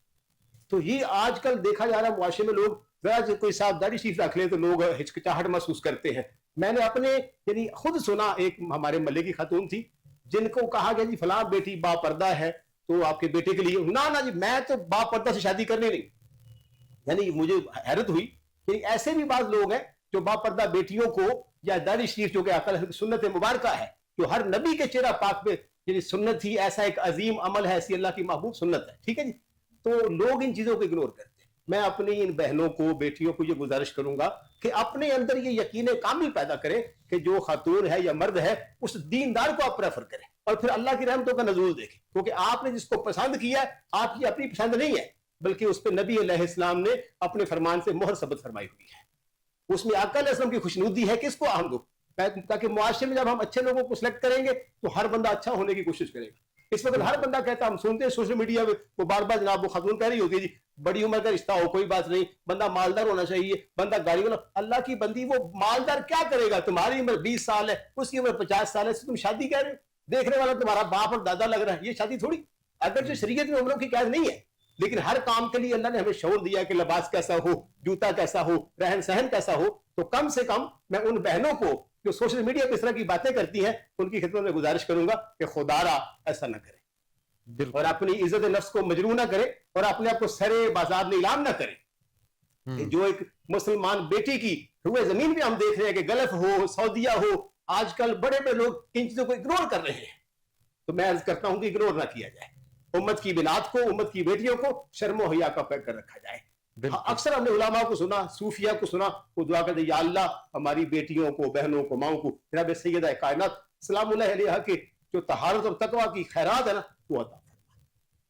تو یہ آج کل دیکھا جا رہا ہے معاشرے میں، لوگ ذرا کوئی صاحب داڑھی شریف رکھ لیں تو لوگ ہچکچاہٹ محسوس کرتے ہیں. میں نے اپنے یعنی خود سنا، ایک ہمارے محلے کی خاتون تھی جن کو کہا گیا جی فلاں بیٹی با پردہ ہے تو آپ کے بیٹے کے لیے، نہ جی میں تو با پردہ سے شادی کرنے نہیں. یعنی مجھے حیرت ہوئی کہ ایسے بھی بعض لوگ ہیں جو با پردہ بیٹیوں کو یا داڑھی شریف جو کہ عقل سنت مبارکہ ہے، جو ہر نبی کے چہرہ پاک پہ یعنی سنت ہی ایسا ایک عظیم عمل ہے، ایسی اللہ کی محبوب سنت ہے. ٹھیک ہے جی، تو لوگ ان چیزوں کو اگنور کرتے ہیں. میں اپنی ان بہنوں کو، بیٹیوں کو یہ گزارش کروں گا کہ اپنے اندر یہ یقین کامل پیدا کریں کہ جو خاتون ہے یا مرد ہے اس دیندار کو آپ پریفر کریں اور پھر اللہ کی رحمتوں کا نزول دیکھیں. کیونکہ آپ نے جس کو پسند کیا ہے، آپ کی اپنی پسند نہیں ہے، بلکہ اس پہ نبی علیہ السلام نے اپنے فرمان سے مہر ثبت فرمائی ہوئی ہے. اس میں آقا علیہ السلام کی خوشنودی ہے کہ اس کو اہم دو، تاکہ معاشرے میں جب ہم اچھے لوگوں کو سلیکٹ کریں گے تو ہر بندہ اچھا ہونے کی کوشش کرے گا. اس وقت ہر بندہ کہتا، ہم سنتے ہیں سوشل میڈیا میں وہ بار بار جناب وہ خاتون کہہ رہی ہوتی ہے جی بڑی عمر کا رشتہ ہو کوئی بات نہیں، بندہ مالدار ہونا چاہیے، بندہ گاڑی والا. اللہ کی بندی، وہ مالدار کیا کرے گا؟ تمہاری عمر 20 سال ہے، اس کی عمر 50 سال ہے، تم شادی کہہ رہے ہو؟ دیکھنے والا تمہارا باپ اور دادا لگ رہا ہے، یہ شادی تھوڑی. اگرچہ شریعت میں عمروں کی قید نہیں ہے، لیکن ہر کام کے لیے اللہ نے ہمیں شعور دیا کہ لباس کیسا ہو، جوتا کیسا ہو، رہن سہن کیسا ہو. تو کم سے کم میں ان بہنوں کو جو سوشل میڈیا پہ اس طرح کی باتیں کرتی ہیں ان کی خدمت میں گزارش کروں گا کہ خدا را ایسا نہ کرے اور اپنی عزت نفس کو مجروح نہ کرے اور اپنے آپ کو سرے بازار نیلام نہ کرے. جو ایک مسلمان بیٹی کی روئے زمین پہ ہم دیکھ رہے ہیں کہ گلف ہو، سعودیہ ہو، آج کل بڑے بڑے لوگ ان چیزوں کو اگنور کر رہے ہیں. تو میں عرض کرتا ہوں کہ اگنور نہ کیا جائے، امت کی بنات کو، امت کی بیٹیوں کو شرم و حیا کا پیک کر رکھا جائے. اکثر ہم نے علماء کو سنا، صوفیہ کو سنا، وہ دعا کرتے یا اللہ ہماری بیٹیوں کو، بہنوں کو، ماؤں کو جناب سیدہ کائنات سلام اللہ علیہا کے جو طہارت اور تقویٰ کی خیرات ہے نا وہ عطا فرما.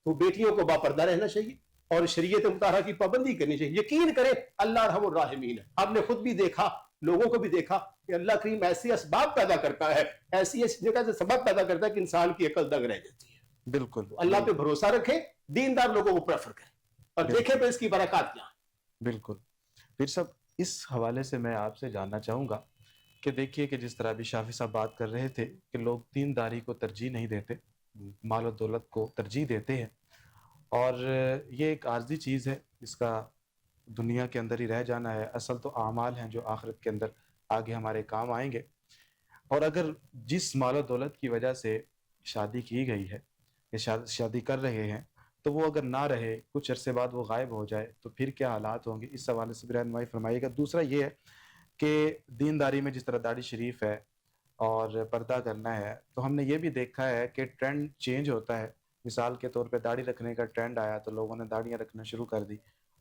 تو بیٹیوں کو باپردہ رہنا چاہیے اور شریعت مطہرہ کی پابندی کرنی چاہیے. یقین کریں اللہ ارحم الراحمین ہے. آپ نے خود بھی دیکھا، لوگوں کو بھی دیکھا کہ اللہ کریم ایسے اسباب پیدا کرتا ہے، ایسی جگہ سے سبب پیدا کرتا ہے کہ انسان کی عقل دنگ رہ جاتی ہے. بالکل، اللہ پہ بھروسہ رکھیں، دیندار لوگوں کو پریفر کریں اور دیکھیں پہ اس کی برکات کیا. بالکل. پھر صاحب اس حوالے سے میں آپ سے جاننا چاہوں گا کہ دیکھیے کہ جس طرح بھی شافی صاحب بات کر رہے تھے کہ لوگ دینداری کو ترجیح نہیں دیتے، مال و دولت کو ترجیح دیتے ہیں، اور یہ ایک عارضی چیز ہے، اس کا دنیا کے اندر ہی رہ جانا ہے، اصل تو اعمال ہیں جو آخرت کے اندر آگے ہمارے کام آئیں گے۔ اور اگر جس مال و دولت کی وجہ سے شادی کی گئی ہے یا شادی کر رہے ہیں، تو وہ اگر نہ رہے، کچھ عرصے بعد وہ غائب ہو جائے، تو پھر کیا حالات ہوں گے؟ اس حوالے سے بھی رہنمائی فرمائیے گا۔ دوسرا یہ ہے کہ دینداری میں جس طرح داڑھی شریف ہے اور پردہ کرنا ہے، تو ہم نے یہ بھی دیکھا ہے کہ ٹرینڈ چینج ہوتا ہے۔ مثال کے طور پہ داڑھی رکھنے کا ٹرینڈ آیا تو لوگوں نے داڑھیاں رکھنا شروع کر دی،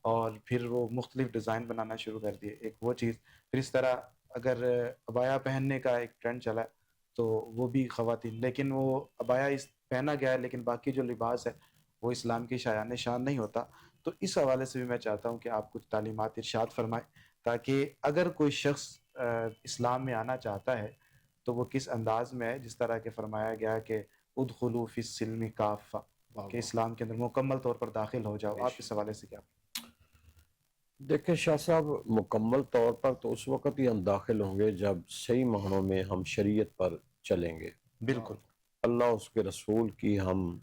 اور پھر وہ مختلف ڈیزائن بنانا شروع کر دیے، ایک وہ چیز۔ پھر اس طرح اگر عبایا پہننے کا ایک ٹرینڈ چلا تو وہ بھی خواتین، لیکن وہ عبایا اس پہنا گیا ہے، لیکن باقی جو لباس ہے وہ اسلام کی شایان شان نہیں ہوتا۔ تو اس حوالے سے بھی میں چاہتا ہوں کہ آپ کچھ تعلیمات ارشاد فرمائیں، تاکہ اگر کوئی شخص اسلام میں آنا چاہتا ہے تو وہ کس انداز میں ہے، جس طرح کہ فرمایا گیا کہ ادخلوا فی السلم کافہ، کہ اسلام کے اندر مکمل طور پر داخل ہو جاؤ۔ آپ اس حوالے سے کیا؟ دیکھیں شاہ صاحب، مکمل طور پر تو اس وقت ہی ہم داخل ہوں گے جب صحیح معنوں میں ہم شریعت پر چلیں گے، بالکل، اللہ اس کے رسول کی ہم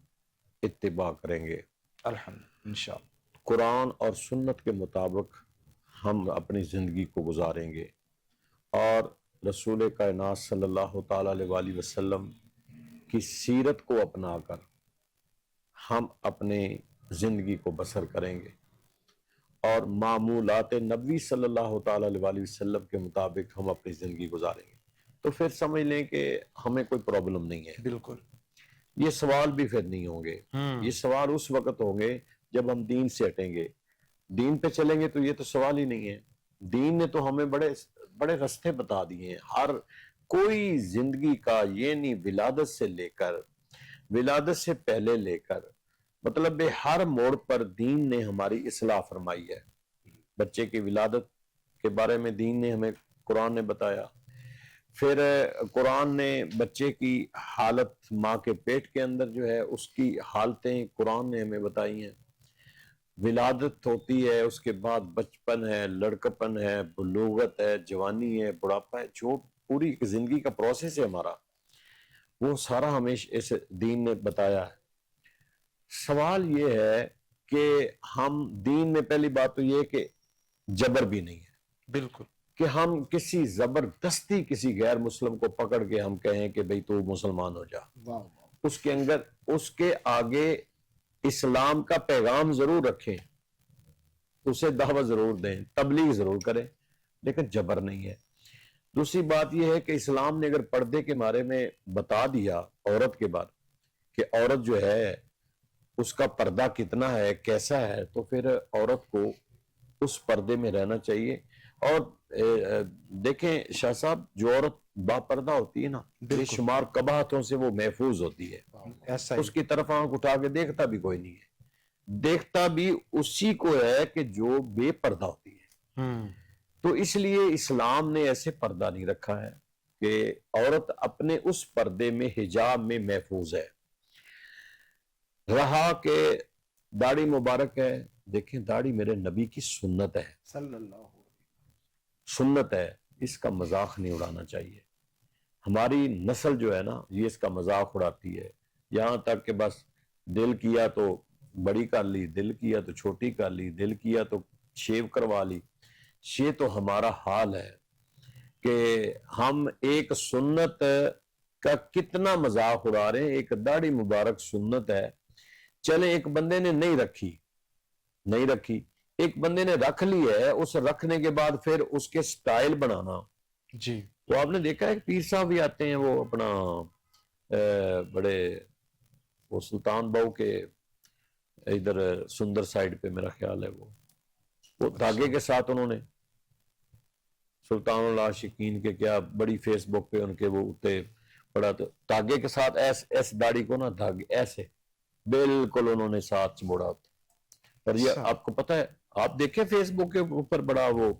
اتباع کریں گے، الحمد انشاءاللہ۔ قرآن اور سنت کے مطابق ہم اپنی زندگی کو گزاریں گے، اور رسول کائنات صلی اللہ تعالیٰ علیہ وآلہ وسلم کی سیرت کو اپنا کر ہم اپنے زندگی کو بسر کریں گے، اور معمولات نبی صلی اللہ تعالیٰ علیہ وآلہ وسلم کے مطابق ہم اپنی زندگی گزاریں گے، تو پھر سمجھ لیں کہ ہمیں کوئی پرابلم نہیں ہے۔ بالکل، یہ سوال بھی پھر نہیں ہوں گے، یہ سوال اس وقت ہوں گے جب ہم دین سے ہٹیں گے، دین پہ چلیں گے تو یہ تو سوال ہی نہیں ہے۔ دین نے تو ہمیں بڑے بڑے رستے بتا دیے ہیں، ہر کوئی زندگی کا، یہ نہیں ولادت سے لے کر، ولادت سے پہلے لے کر، مطلب ہر موڑ پر دین نے ہماری اصلاح فرمائی ہے۔ بچے کی ولادت کے بارے میں دین نے ہمیں، قرآن نے بتایا، پھر قرآن نے بچے کی حالت، ماں کے پیٹ کے اندر جو ہے اس کی حالتیں قرآن نے ہمیں بتائی ہیں۔ ولادت ہوتی ہے، اس کے بعد بچپن ہے، لڑکپن ہے، بلوغت ہے، جوانی ہے، بڑھاپا ہے، جو پوری زندگی کا پروسیس ہے ہمارا، وہ سارا ہمیں اس دین نے بتایا ہے۔ سوال یہ ہے کہ ہم دین میں، پہلی بات تو یہ کہ جبر بھی نہیں ہے، بالکل، کہ ہم کسی زبردستی کسی غیر مسلم کو پکڑ کے ہم کہیں کہ بھئی تو مسلمان ہو جا، اس کے اندر، اس کے آگے اسلام کا پیغام ضرور رکھیں، اسے دعوت ضرور دیں، تبلیغ ضرور کریں، لیکن جبر نہیں ہے۔ دوسری بات یہ ہے کہ اسلام نے اگر پردے کے بارے میں بتا دیا عورت کے بعد کہ عورت جو ہے اس کا پردہ کتنا ہے، کیسا ہے، تو پھر عورت کو اس پردے میں رہنا چاہیے۔ اور دیکھیں شاہ صاحب، جو عورت با پردہ ہوتی ہے نا، بے شمار قباحتوں سے وہ محفوظ ہوتی ہے، ایسا اس کی طرف آنکھ اٹھا کے دیکھتا بھی کوئی نہیں ہے، دیکھتا بھی اسی کو ہے کہ جو بے پردہ ہوتی ہے۔ تو اس لیے اسلام نے ایسے پردہ نہیں رکھا ہے کہ عورت اپنے اس پردے میں، حجاب میں محفوظ ہے۔ رہا کہ داڑھی مبارک ہے، دیکھیں داڑھی میرے نبی کی سنت ہے، صلی اللہ علیہ سنت ہے، اس کا مذاق نہیں اڑانا چاہیے۔ ہماری نسل جو ہے نا، یہ اس کا مذاق اڑاتی ہے، یہاں تک کہ بس دل کیا تو بڑی کر لی، دل کیا تو چھوٹی کر لی، دل کیا تو شیو کروا لی۔ یہ تو ہمارا حال ہے کہ ہم ایک سنت کا کتنا مذاق اڑا رہے ہیں۔ ایک داڑھی مبارک سنت ہے، چلے ایک بندے نے نہیں رکھی، ایک بندے نے رکھ لی ہے، اس رکھنے کے بعد پھر اس کے سٹائل بنانا۔ جی، تو آپ نے دیکھا ہے پیر صاحب بھی آتے ہیں، وہ اپنا بڑے، وہ سلطان باؤ کے ادھر سندر سائڈ پہ میرا خیال ہے، وہ دھاگے کے ساتھ انہوں نے سلطان العاشقین کے، کیا بڑی فیس بک پہ ان کے وہ اتے بڑا دھاگے کے ساتھ ایس داڑھی کو نا، دھاگے ایسے بالکل انہوں نے ساتھ موڑا ہوتا۔ اور یہ آپ کو پتہ ہے، آپ دیکھیں فیس بک کے اوپر بڑا وہ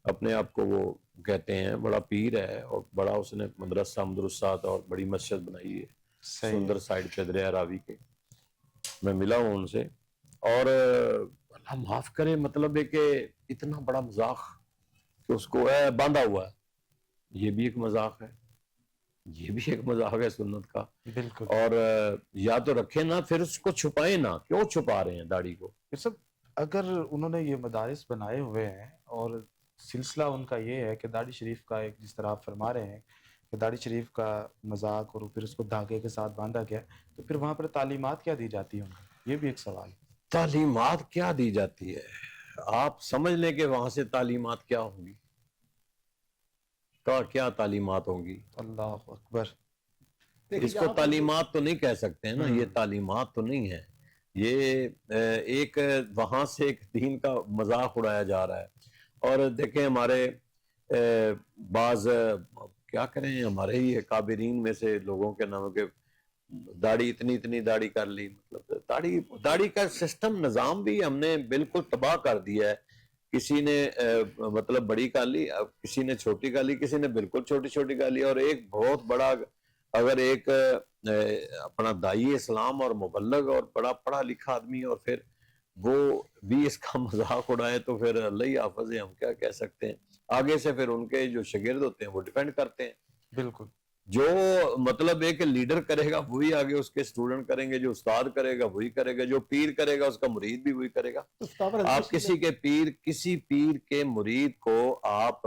اپنے آپ کو وہ کہتے ہیں بڑا پیر ہے، اور بڑا اس نے مدرسہ مدرسات اور بڑی مسجد بنائی ہے سندر سائڈ پہ دریا راوی کے۔ میں ملا ہوں ان سے، اور اللہ معاف کرے، مطلب ہے کہ اتنا بڑا مذاق کہ اس کو باندھا ہوا ہے، یہ بھی ایک مذاق ہے، یہ بھی ایک مذاق ہے سنت کا۔ بالکل، اور یا تو رکھیں نا، پھر اس کو چھپائیں نا، کیوں چھپا رہے ہیں داڑھی کو؟ پھر سب اگر انہوں نے یہ مدارس بنائے ہوئے ہیں اور سلسلہ ان کا یہ ہے کہ داڑھی شریف کا ایک جس طرح آپ فرما رہے ہیں کہ داڑھی شریف کا مذاق اور پھر اس کو دھاگے کے ساتھ باندھا گیا، تو پھر وہاں پر تعلیمات کیا دی جاتی ہوں گی؟ یہ بھی ایک سوال ہے۔ تعلیمات کیا دی جاتی ہے؟ آپ سمجھ لیں کہ وہاں سے تعلیمات کیا ہوں گی، کیا تعلیمات ہوں گی؟ اللہ اکبر۔ دیکھیے اس کو یہاں پر تعلیمات تو نہیں کہہ سکتے ہیں نا، یہ تعلیمات تو نہیں ہے، یہ ایک وہاں سے ایک دین کا مذاق اڑایا جا رہا ہے۔ اور دیکھیں ہمارے بعض کیا کریں، ہمارے ہی کابرین میں سے لوگوں کے نام کے داڑھی اتنی داڑھی کر لی، مطلب داڑھی کا سسٹم نظام بھی ہم نے بالکل تباہ کر دیا ہے۔ کسی نے مطلب بڑی کر لی، کسی نے چھوٹی کر لی، کسی نے بالکل چھوٹی کر لی، اور ایک بہت بڑا اگر ایک اپنا داعی اسلام اور مبلغ اور بڑا پڑھا لکھا آدمی اور پھر وہ بھی اس کا مذاق اڑائے تو پھر اللہ ہی حافظ ہے، ہم کیا کہہ سکتے ہیں۔ آگے سے پھر ان کے جو شاگرد ہوتے ہیں وہ ڈیپینڈ کرتے ہیں، بالکل جو مطلب ایک لیڈر کرے گا وہی آگے اس کے سٹوڈنٹ کریں گے، جو استاد کرے گا وہی کرے گا، جو پیر کرے گا اس کا مرید بھی وہی کرے گا۔ آپ کسی پیر کے مرید کو آپ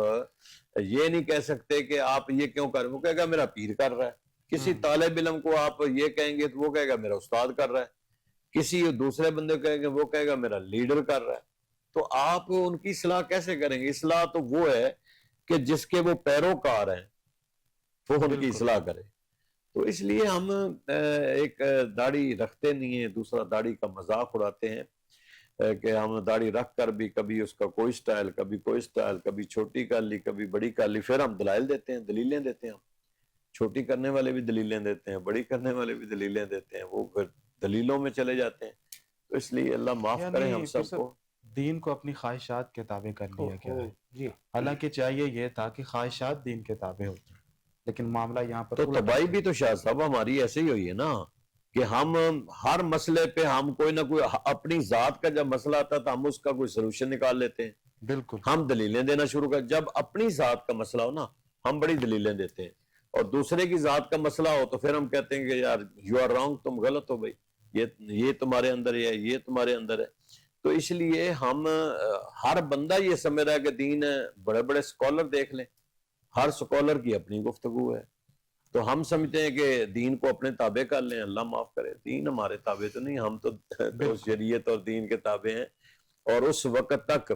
یہ نہیں کہہ سکتے کہ آپ یہ کیوں کر رہے ہیں، وہ کہے گا میرا پیر کر رہا ہے۔ کسی طالب علم کو آپ یہ کہیں گے تو وہ کہے گا میرا استاد کر رہا ہے، کسی دوسرے بندے کو کہیں گے وہ کہے گا میرا لیڈر کر رہا ہے۔ تو آپ ان کی اصلاح کیسے کریں گے؟ اصلاح تو وہ ہے کہ جس کے وہ پیروکار ہیں وہ ان کی اصلاح کرے۔ تو اس لیے ہم ایک داڑھی رکھتے نہیں ہیں، دوسرا داڑھی کا مذاق اڑاتے ہیں کہ ہم داڑھی رکھ کر بھی کبھی اس کا کوئی سٹائل، کبھی کوئی سٹائل، کبھی چھوٹی کر لی کبھی بڑی کر لی، پھر ہم دلائل دیتے ہیں، دلیلیں دیتے ہیں۔ ہم چھوٹی کرنے والے بھی دلیلیں دیتے ہیں، بڑی کرنے والے بھی دلیلیں دیتے ہیں، وہ پھر دلیلوں میں چلے جاتے ہیں۔ تو اس لیے اللہ معاف کرے ہم سب کو۔ دین کو اپنی خواہشات کے تابع کر لیا گیا ہے، جی حالانکہ چاہیے یہ تھا کہ خواہشات دین کے تابع ہوتی، لیکن معاملہ یہاں پر تو تباہی بھی تو شاہ صاحب ہماری ایسے ہی ہوئی ہے نا کہ ہم ہر مسئلے پہ ہم کوئی نہ کوئی اپنی ذات کا جب مسئلہ آتا تو ہم اس کا کوئی سلوشن نکال لیتے ہیں، بالکل ہم دلیلیں دینا شروع کر۔ جب اپنی ذات کا مسئلہ ہو نا ہم بڑی دلیلیں دیتے ہیں، اور دوسرے کی ذات کا مسئلہ ہو تو پھر ہم کہتے ہیں کہ یار یو آر رانگ، تم غلط ہو بھائی، یہ تمہارے اندر ہے، یہ تمہارے اندر ہے۔ تو اس لیے ہم ہر بندہ یہ سمجھ رہا ہے کہ دین بڑے بڑے سکولر دیکھ لیں، ہر سکولر کی اپنی گفتگو ہے، تو ہم سمجھتے ہیں کہ دین کو اپنے تابع کر لیں۔ اللہ معاف کرے، دین ہمارے تابع تو نہیں، ہم تو شریعت اور دین کے تابع ہیں۔ اور اس وقت تک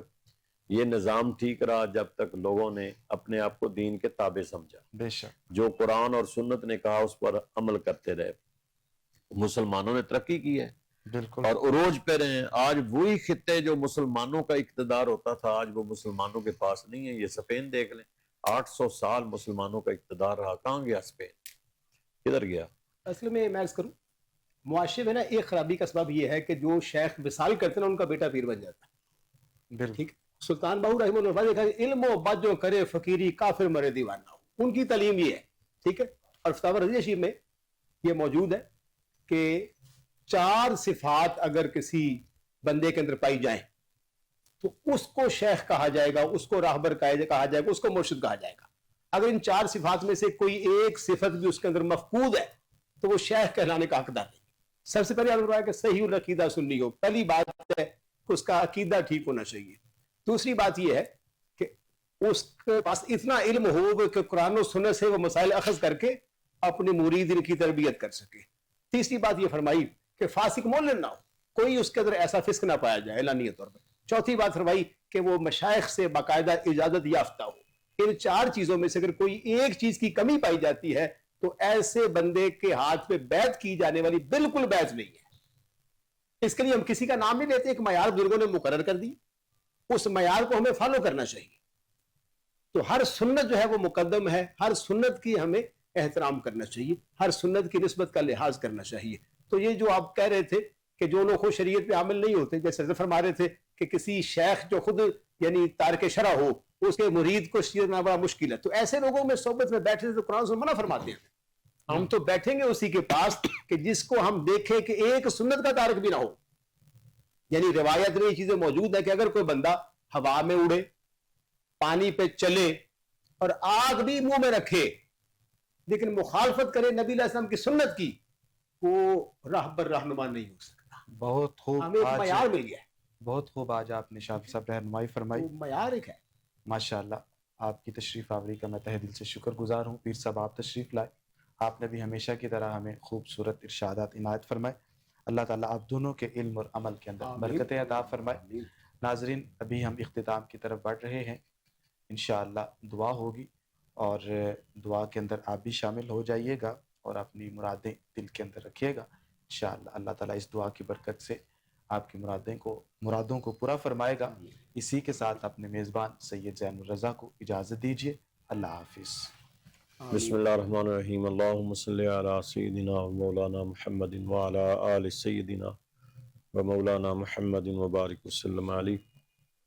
یہ نظام ٹھیک رہا جب تک لوگوں نے اپنے آپ کو دین کے تابع سمجھا، بے شک جو قرآن اور سنت نے کہا اس پر عمل کرتے رہے، مسلمانوں نے ترقی کی ہے بالکل اور عروج پہ رہے ہیں۔ آج وہی خطے جو مسلمانوں کا اقتدار ہوتا تھا آج وہ مسلمانوں کے پاس نہیں ہے۔ یہ اسپین دیکھ لیں، 800 سال مسلمانوں کا اقتدار رہا، کہاں گیا اسپین، کدھر گیا؟ اصل میں عرض کروں، معاشرے میں نا ایک خرابی کا سبب یہ ہے کہ جو شیخ وصال کرتے ہیں نا ان کا بیٹا پیر بن جاتا ہے۔ بالکل ٹھیک، سلطان باہو رحمہ اللہ نے کہا علم و باجو کرے فقیری کافر مرے دیوانہ ہو، ان کی تعلیم یہ ہے، ٹھیک ہے۔ اور فتاوی رضیہ شریف میں یہ موجود ہے کہ 4 صفات اگر کسی بندے کے اندر پائی جائیں تو اس کو شیخ کہا جائے گا، اس کو راہبر کہا جائے گا، اس کو مرشد کہا جائے گا۔ اگر ان 4 صفات میں سے کوئی ایک صفت بھی اس کے اندر مفقود ہے تو وہ شیخ کہلانے کا حقدار نہیں۔ سب سے پہلے آپ نے کہ صحیح العقیدہ سنی ہو، پہلی بات ہے کہ اس کا عقیدہ ٹھیک ہونا چاہیے۔ دوسری بات یہ ہے کہ اس کے پاس اتنا علم ہو کہ قرآن و سنت سے وہ مسائل اخذ کر کے اپنے مریدین کی تربیت کر سکے۔ تیسری بات یہ فرمائی کہ فاسق مولن نہ ہو، کوئی اس کے اندر ایسا فسق نہ پایا جائے اعلانیہ طور پر۔ چوتھی بات فرمائی کہ وہ مشائخ سے باقاعدہ اجازت یافتہ ہو۔ ان 4 چیزوں میں سے اگر کوئی ایک چیز کی کمی پائی جاتی ہے تو ایسے بندے کے ہاتھ پہ بیعت کی جانے والی بالکل بیعت نہیں ہے۔ اس کے لیے ہم کسی کا نام نہیں لیتے، ایک معیار بزرگوں نے مقرر کر دی، اس معیار کو ہمیں فالو کرنا چاہیے۔ تو ہر سنت جو ہے وہ مقدم ہے، ہر سنت کی ہمیں احترام کرنا چاہیے، ہر سنت کی نسبت کا لحاظ کرنا چاہیے۔ تو یہ جو آپ کہہ رہے تھے کہ جو لوگ خود شریعت پہ عامل نہیں ہوتے، جیسے حضرت فرما رہے تھے کہ کسی شیخ جو خود یعنی تارک شرع ہو اس کے مرید کو شریعت میں بڑا مشکل ہے، تو ایسے لوگوں میں صحبت میں بیٹھے تو قرآن سے منع فرماتے ہیں۔ ہم تو بیٹھیں گے اسی کے پاس کہ جس کو ہم دیکھیں کہ ایک سنت کا تارک بھی نہ ہو۔ یعنی روایت میں یہ چیزیں موجود ہے کہ اگر کوئی بندہ ہوا میں اڑے، پانی پہ چلے اور آگ بھی منہ میں رکھے لیکن مخالفت کرے نبی علیہ السلام کی سنت کی، وہ راہبر رہنما نہیں ہو سکتا۔ بہت خوب، ہمیں ایک معیار مل گیا ہے۔ بہت خوب آج آپ نے شافی صاحب رہنمائی فرمائی. وہ معیار ایک ہے. ماشاءاللہ آپ کی تشریف آوری کا میں تہ دل سے شکر گزار ہوں. پیر صاحب آپ تشریف لائے. آپ نے بھی ہمیشہ کی طرح ہمیں خوبصورت ارشادات عنایت فرمائے. اللہ تعالیٰ آپ دونوں کے علم اور عمل کے اندر آمین. برکتیں عطا فرمائے. آمین. ناظرین ابھی ہم اختتام کی طرف بڑھ رہے ہیں. انشاءاللہ دعا ہوگی اور دعا کے اندر آپ بھی شامل ہو جائیے گا اور اپنی مرادیں دل کے اندر رکھیے گا. انشاءاللہ اللہ تعالیٰ اس دعا کی برکت سے آپ کی مرادوں کو پورا فرمائے گا. اسی کے ساتھ اپنے میزبان سید زین الرضا کو اجازت دیجیے. اللہ حافظ. بسم اللہ الرحمن الرحیم. اللہم صلی علی سیدنا و مولانا محمد وعلی آل سیدنا و مولانا محمد وبارک وسلم علیہ.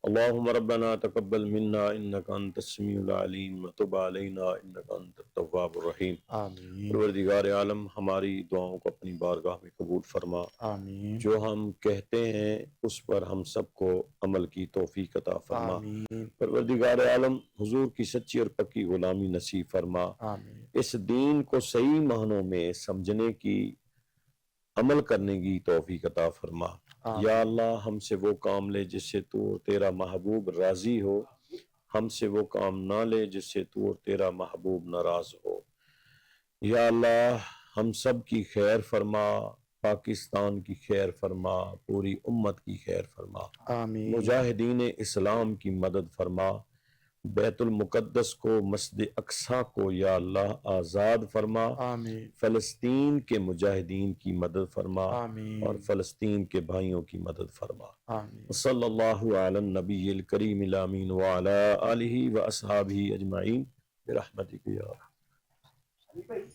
اللہم ربنا تقبل منا انک انت السمیع العلیم وتب علینا انک انت التواب الرحیم. آمین پروردگار عالم ہماری دعاؤں کو اپنی بارگاہ میں قبول فرما. آمین جو ہم کہتے ہیں اس پر ہم سب کو عمل کی توفیق عطا فرما. آمین پروردگار عالم حضور کی سچی اور پکی غلامی نصیب فرما. آمین اس دین کو صحیح معنوں میں سمجھنے کی، عمل کرنے کی توفیق عطا فرما. یا اللہ ہم سے وہ کام لے جس سے تو اور تیرا محبوب راضی ہو، ہم سے وہ کام نہ لے جس سے تو اور تیرا محبوب ناراض ہو. یا اللہ ہم سب کی خیر فرما، پاکستان کی خیر فرما، پوری امت کی خیر فرما. آمین مجاہدین اسلام کی مدد فرما. بیت المقدس کو، مسجد اقصیٰ کو یا اللہ آزاد فرما. آمین فلسطین کے مجاہدین کی مدد فرما آمین اور فلسطین کے بھائیوں کی مدد فرما. آمین. صلی اللہ علی النبی الکریم الامین وعلی آلہ و اصحابہ اجمعین برحمتک یا